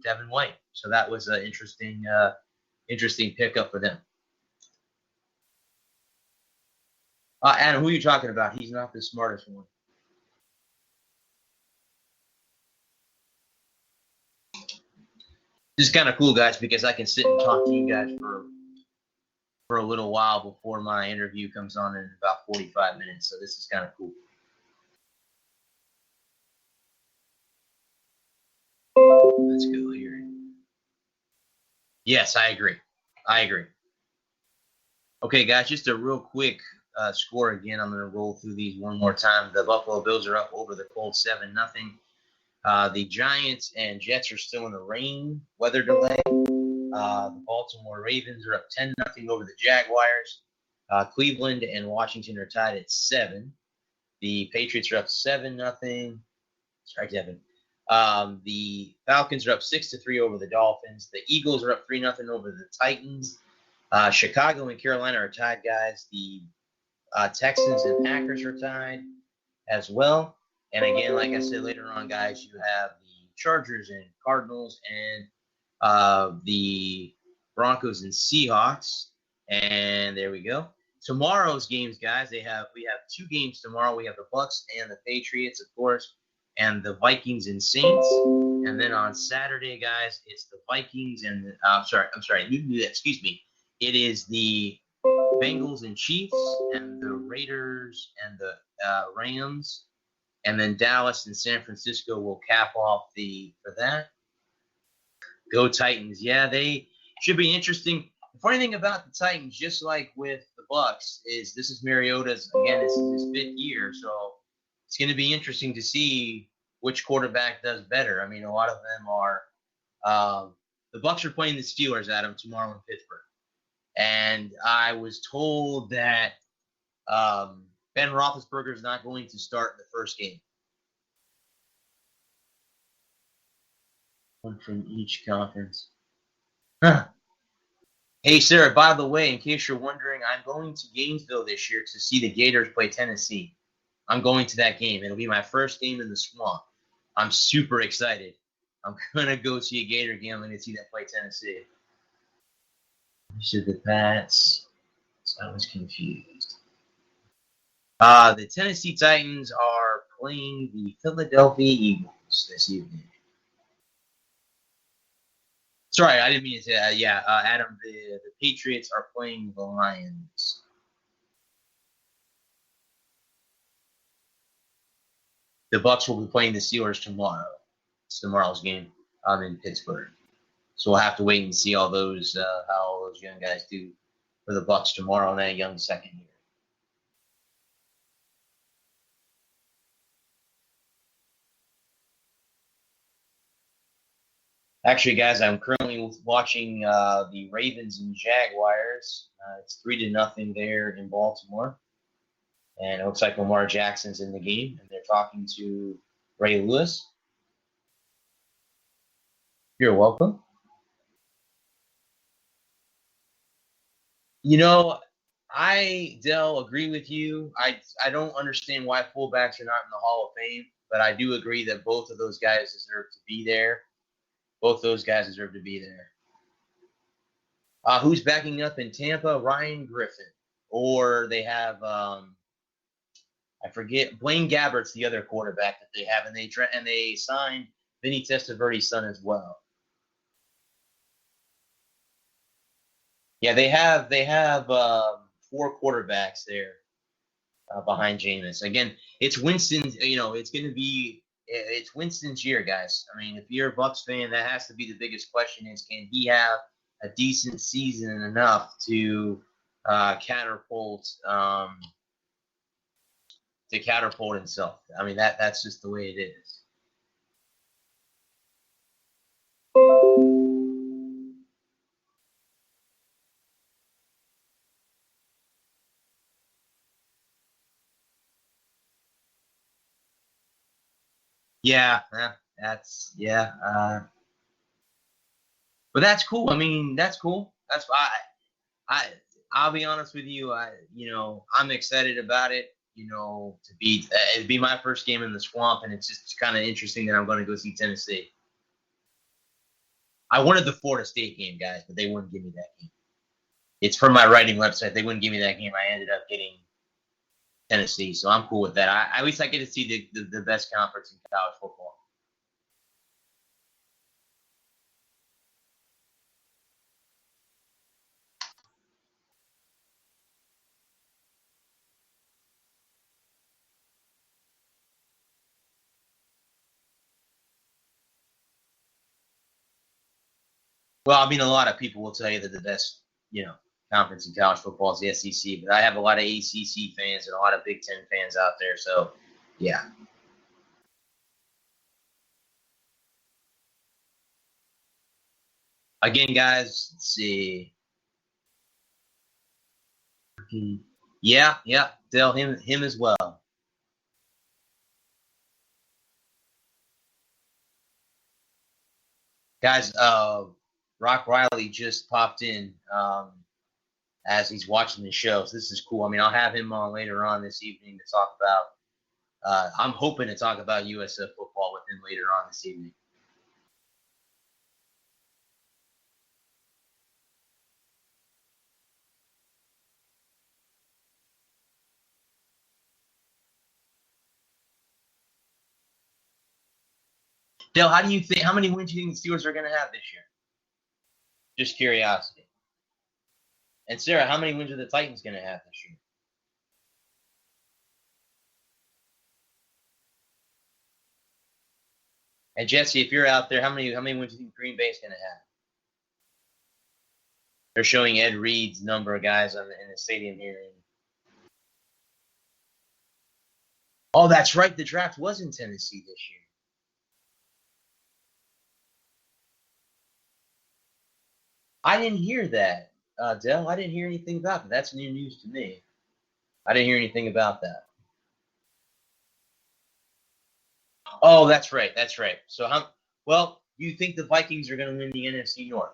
Devin White. So that was an interesting pickup for them. Adam, who are you talking about? He's not the smartest one. This is kind of cool, guys, because I can sit and talk to you guys for a little while before my interview comes on in about 45 minutes. So this is kind of cool. Let's go here. Yes, I agree. Okay, guys, just a real quick score again. I'm going to roll through these one more time. The Buffalo Bills are up over the Colts 7-0. The Giants and Jets are still in the rain weather delay. The Baltimore Ravens are up 10-0 over the Jaguars. Cleveland and Washington are tied at 7. The Patriots are up 7-0. Sorry, Devin. The Falcons are up 6-3 over the Dolphins. The Eagles are up 3-0 over the Titans. Chicago and Carolina are tied, guys. The Texans and Packers are tied as well. And again, like I said later on, guys, you have the Chargers and Cardinals and the Broncos and Seahawks. And there we go. Tomorrow's games, guys, we have 2 games tomorrow. We have the Bucs and the Patriots, of course, and the Vikings and Saints. And then on Saturday, guys, it's the Vikings and excuse me. It is the Bengals and Chiefs and the Raiders and the Rams. And then Dallas and San Francisco will cap off for that. Go Titans. Yeah, they should be interesting. The funny thing about the Titans, just like with the Bucs, is this is Mariota's, again, this is his 5th year. So it's going to be interesting to see which quarterback does better. I mean, a lot of them are the Bucs are playing the Steelers, Adam, tomorrow in Pittsburgh. And I was told that Ben Roethlisberger is not going to start the first game. One from each conference. Hey, Sarah, by the way, in case you're wondering, I'm going to Gainesville this year to see the Gators play Tennessee. I'm going to that game. It'll be my first game in the Swamp. I'm super excited. I'm going to go see a Gator game. I'm going to see them play Tennessee. You said the Pats. So I was confused. The Tennessee Titans are playing the Philadelphia Eagles this evening. Sorry, I didn't mean to say that. Adam, the Patriots are playing the Lions. The Bucs will be playing the Steelers tomorrow. It's tomorrow's game. I'm in Pittsburgh. So we'll have to wait and see how all those young guys do for the Bucs tomorrow in that young second year. Actually, guys, I'm currently watching the Ravens and Jaguars. It's 3-0 there in Baltimore. And it looks like Lamar Jackson's in the game, and they're talking to Ray Lewis. You're welcome. You know, Dell, agree with you. I don't understand why fullbacks are not in the Hall of Fame, but I do agree that both of those guys deserve to be there. Both those guys deserve to be there. Who's backing up in Tampa? Ryan Griffin. Or they have, I forget, Blaine Gabbert's the other quarterback that they have, and they signed Vinny Testaverde's son as well. Yeah, they have 4 quarterbacks there behind Jameis. Again, it's Winston's. It's Winston's year, guys. I mean, if you're a Bucs fan, that has to be the biggest question: is can he have a decent season enough to catapult himself? I mean, that's just the way it is. Yeah, but that's cool. I mean, that's cool. That's I'll be honest with you. I'm excited about it. It'd be my first game in the Swamp, and it's just kind of interesting that I'm going to go see Tennessee. I wanted the Florida State game, guys, but they wouldn't give me that game. It's from my writing website. They wouldn't give me that game. I ended up getting Tennessee, so I'm cool with that. At least I get to see the best conference in college football. Well, I mean, a lot of people will tell you that the best, conference in college football is the SEC, but I have a lot of ACC fans and a lot of Big Ten fans out there. So, yeah. Again, guys, let's see. Yeah, Dell, him as well. Guys, Rock Riley just popped in as he's watching the show. So this is cool. I mean, I'll have him on later on this evening to talk about. I'm hoping to talk about USF football with him later on this evening. Dale, how many wins do you think the Steelers are going to have this year? Just curiosity. And Sarah, how many wins are the Titans going to have this year? And Jesse, if you're out there, how many wins do you think Green Bay is going to have? They're showing Ed Reed's number of guys in the stadium here. Oh, that's right. The draft was in Tennessee this year. I didn't hear that, Dell. I didn't hear anything about that. That's new news to me. I didn't hear anything about that. Oh, that's right. So do you think the Vikings are going to win the NFC North?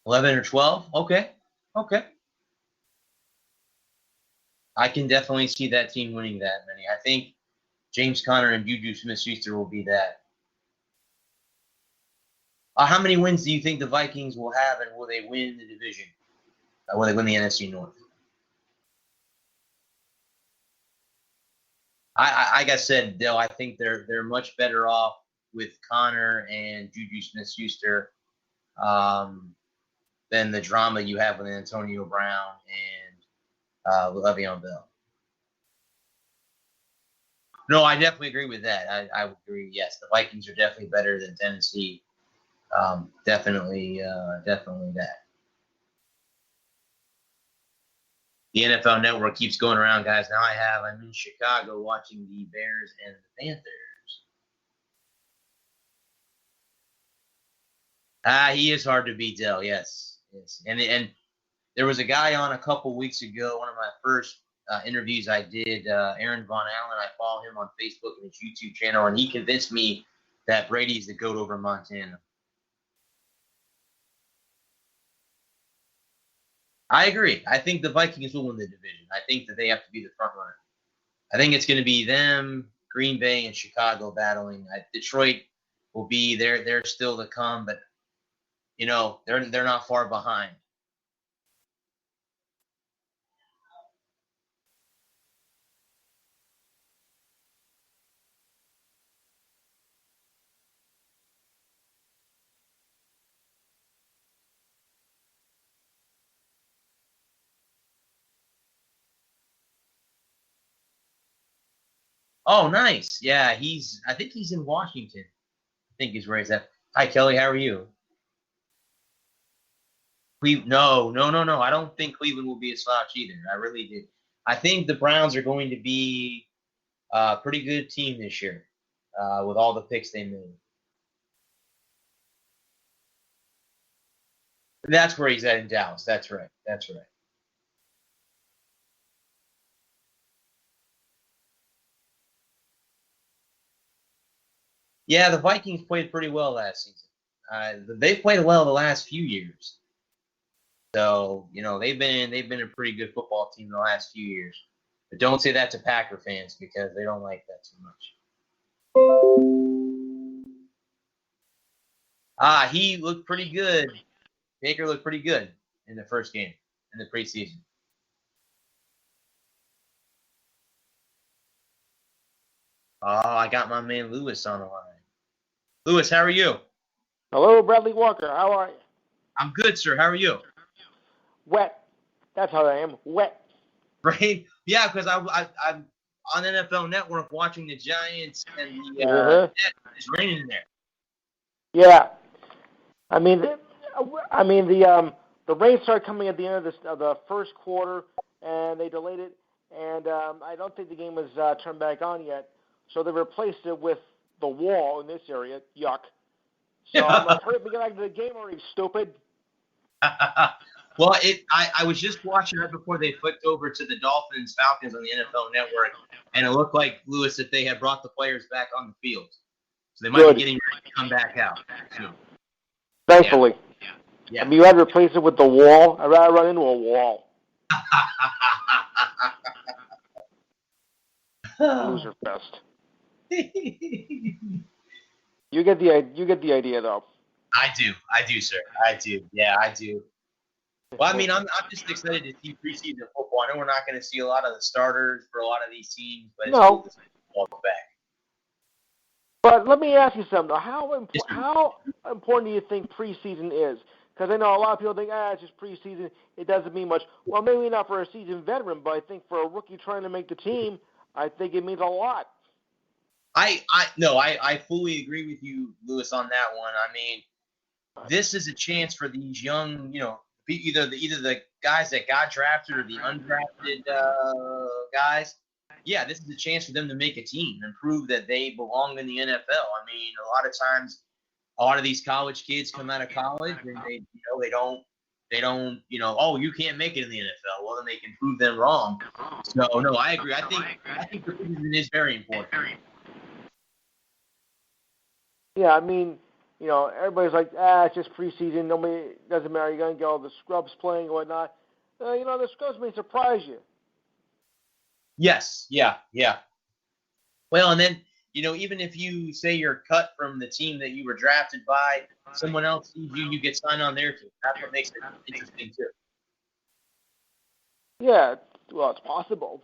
$11 or $12? Okay. I can definitely see that team winning that many. I think James Conner and Juju Smith-Schuster will be that. How many wins do you think the Vikings will have, and will they win the division? Will they win the NFC North? Like I said, Dale, I think they're much better off with Connor and Juju Smith-Schuster than the drama you have with Antonio Brown and Le'Veon Bell. No, I definitely agree with that. I would agree. Yes, the Vikings are definitely better than Tennessee. Definitely that. The NFL Network keeps going around, guys. Now I'm in Chicago watching the Bears and the Panthers. He is hard to beat, Dell. Yes. And there was a guy on a couple weeks ago, one of my first interviews I did, Aaron Von Allen. I follow him on Facebook and his YouTube channel, and he convinced me that Brady's the GOAT over Montana. I agree. I think the Vikings will win the division. I think that they have to be the front runner. I think it's going to be them, Green Bay, and Chicago battling. Detroit will be there. They're still to come, but they're not far behind. Oh, nice. Yeah, I think he's in Washington. I think he's where he's at. Hi, Kelly. How are you? No. I don't think Cleveland will be a slouch either. I really do. I think the Browns are going to be a pretty good team this year. with all the picks they made. That's where he's at in Dallas. That's right. That's right. Yeah, the Vikings played pretty well last season. They've played well the last few years. So, they've been a pretty good football team the last few years. But don't say that to Packer fans because they don't like that too much. He looked pretty good. Baker looked pretty good in the first game in the preseason. I got my man Lewis on the line. Lewis, how are you? Hello, Bradley Walker. How are you? I'm good, sir. How are you? Wet. That's how I am. Wet. Right? Yeah, because I'm on NFL Network watching the Giants and the it's raining in there. Yeah. I mean the rain started coming at the end of the first quarter, and they delayed it, and I don't think the game was turned back on yet. So they replaced it with the wall in this area. Yuck. So I'm like, hurry up and get back to the game already, stupid. Well, I was just watching right before they flipped over to the Dolphins-Falcons on the NFL Network, and it looked like, Lewis, that they had brought the players back on the field. So they might be getting ready to come back out soon. Thankfully. Yeah. I mean, you had to replace it with the wall. I'd rather run into a wall. Loser fest. You get the idea, though. I do, sir. I do. Yeah, I do. Well, I mean, I'm just excited to see preseason football. I know we're not going to see a lot of the starters for a lot of these teams, but it's cool to see football back. But let me ask you something. How important do you think preseason is? Because I know a lot of people think, it's just preseason. It doesn't mean much. Well, maybe not for a seasoned veteran, but I think for a rookie trying to make the team, I think it means a lot. I fully agree with you, Lewis, on that one. I mean, this is a chance for these young, either the guys that got drafted or the undrafted guys. Yeah, this is a chance for them to make a team and prove that they belong in the NFL. I mean, a lot of times, a lot of these college kids come out of college and they don't, oh, you can't make it in the NFL. Well, then they can prove them wrong. So, no, I agree. I think the preseason is very important. Yeah, I mean, everybody's like, it's just preseason. Nobody, doesn't matter. You're going to get all the scrubs playing and whatnot. The scrubs may surprise you. Yes, yeah. Well, and then, even if you say you're cut from the team that you were drafted by, someone else sees you get signed on their team. That's what makes it interesting, too. Yeah, well, it's possible.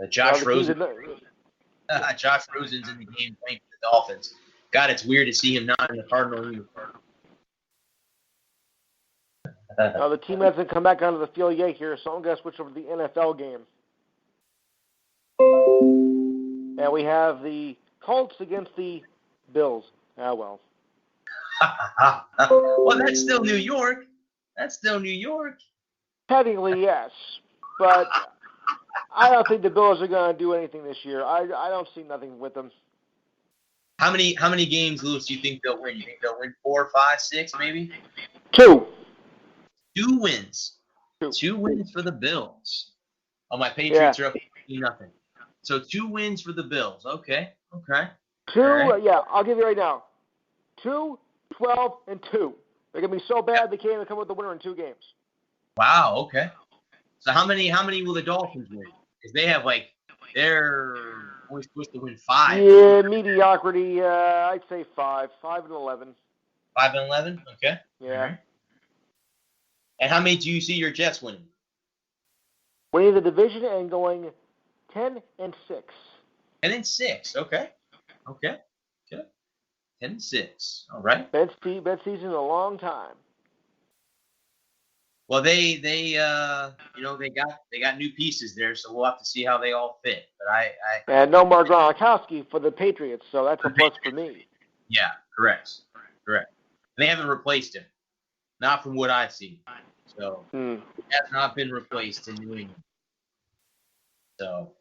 Josh Rosen. Josh Rosen's in the game playing for the Dolphins. God, it's weird to see him not in the Cardinal uniform. The team hasn't come back onto the field yet here, so I'm going to switch over to the NFL game. And we have the Colts against the Bills. Well, that's still New York. Technically, yes. But I don't think the Bills are going to do anything this year. I don't see nothing with them. How many games, Lewis, do you think they'll win? You think they'll win 4, 5, 6, maybe? 2. 2 wins. 2 wins for the Bills. Oh, my Patriots are up 0-0. So 2 wins for the Bills. Okay. 2, right. I'll give you right now. 2, 12, and 2. They're going to be so bad they can't even come with the winner in 2 games. Wow, okay. So how many will the Dolphins win? Because they have, they're only supposed to win 5. Yeah, mediocrity, I'd say 5. 5-11. 5-11? Okay. Yeah. Right. And how many do you see your Jets winning? Winning the division and going 10-6. 10-6. Okay. Good. 10-6. All right. Best season in a long time. Well, they got new pieces there, so we'll have to see how they all fit. But and no more Gronkowski for the Patriots, so that's a plus for me. Yeah, correct. They haven't replaced him, not from what I've seen. So he has not been replaced in New England. So